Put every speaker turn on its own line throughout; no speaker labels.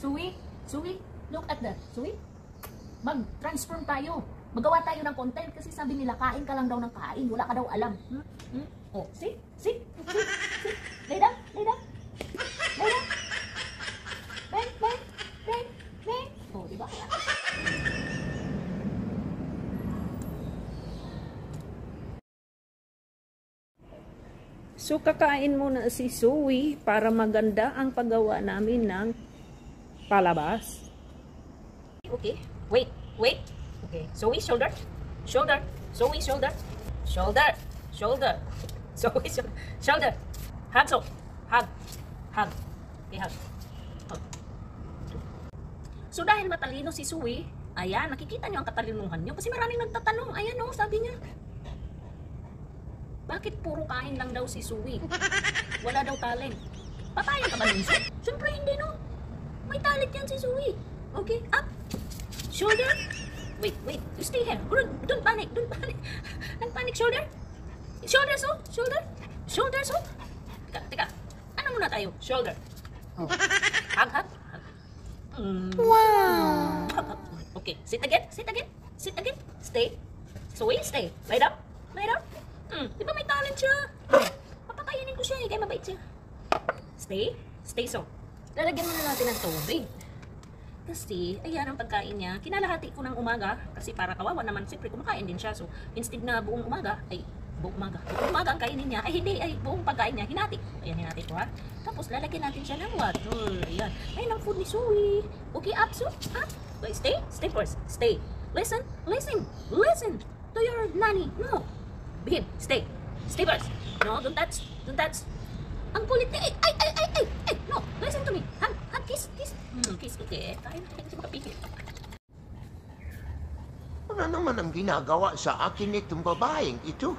Suwi, Suwi, look at that. Suwi, mag-transform tayo. Magawa tayo ng content kasi sabi nila kain ka lang daw ng kain. Wala ka daw alam. Oh, see? Lay down. Bang. Oh, diba?
So, kakain muna si Suwi para maganda ang paggawa namin ng palabas.
Okay, wait. Okay, Zoe, shoulder. Zoe, shoulder. Shoulder. Zoe, shoulder. Hug. Okay, hug. So, dahil matalino si Zoe, ayan, nakikita niyo ang katalinuhan niyo. Kasi maraming nagtatanong, ayan o, sabi niya. Bakit puro kain lang daw si Zoe? Wala daw talent. Papayag ka ba nun, Zoe? Siyempre hindi, no? May talent yan si Zoe. Okay, up. Shoulder. Wait, you stay here. Don't panic. Don't panic, shoulder. Shoulder, so. Teka. Ano muna tayo? Shoulder. Oh. Hug.
Wow.
Hug. Okay, sit again. Stay. Zoe, stay. Lay down. Di ba may talent siya? Papakainin ko siya kaya mabait siya. Stay so. Lalagyan muna natin ng tubig. Kasi, ayan ang pagkain niya. Kinalahati ko ng umaga. Kasi para kawawa naman, siyempre kumakain din siya. So, instead na buong umaga ang kainin niya. Ay, hindi. Ay, buong pagkain niya. Hinati. Ayan, hinati ko ha. Tapos, lalagyan natin siya ng water. Ayan. Ayan ang food ni Zoe. Okay, up, so. Up. Wait, stay first. Stay. Listen to your nanny. No. Behave. Stay first. No, don't touch. Ang kulit niya. Ay. No, listen to me. Hug, kiss. Kiss, okay. Tayo na hindi makapigil.
Ano naman ang ginagawa sa akin itong babaeng ito?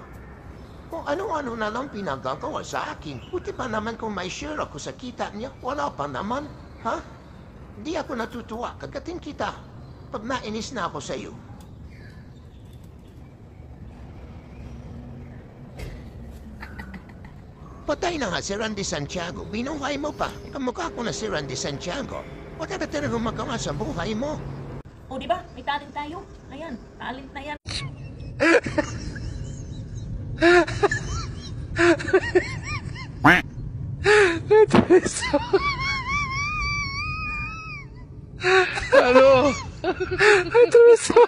Kung ano-ano na lang pinagagawa sa akin. Buti pa naman kung may share ako sa kita niya. Wala pa naman. Ha? Di ako natutuwa kagating kita. Pag nainis na ako sa iyo. Patay na nga si Randy Santiago. Binuhay mo pa. Kamukha ko na si Randy Santiago. Wala ka talagang magawa sa buhay mo.
O, di ba? May talent tayo. Ayan, talent na yan.
Ano? Ito is so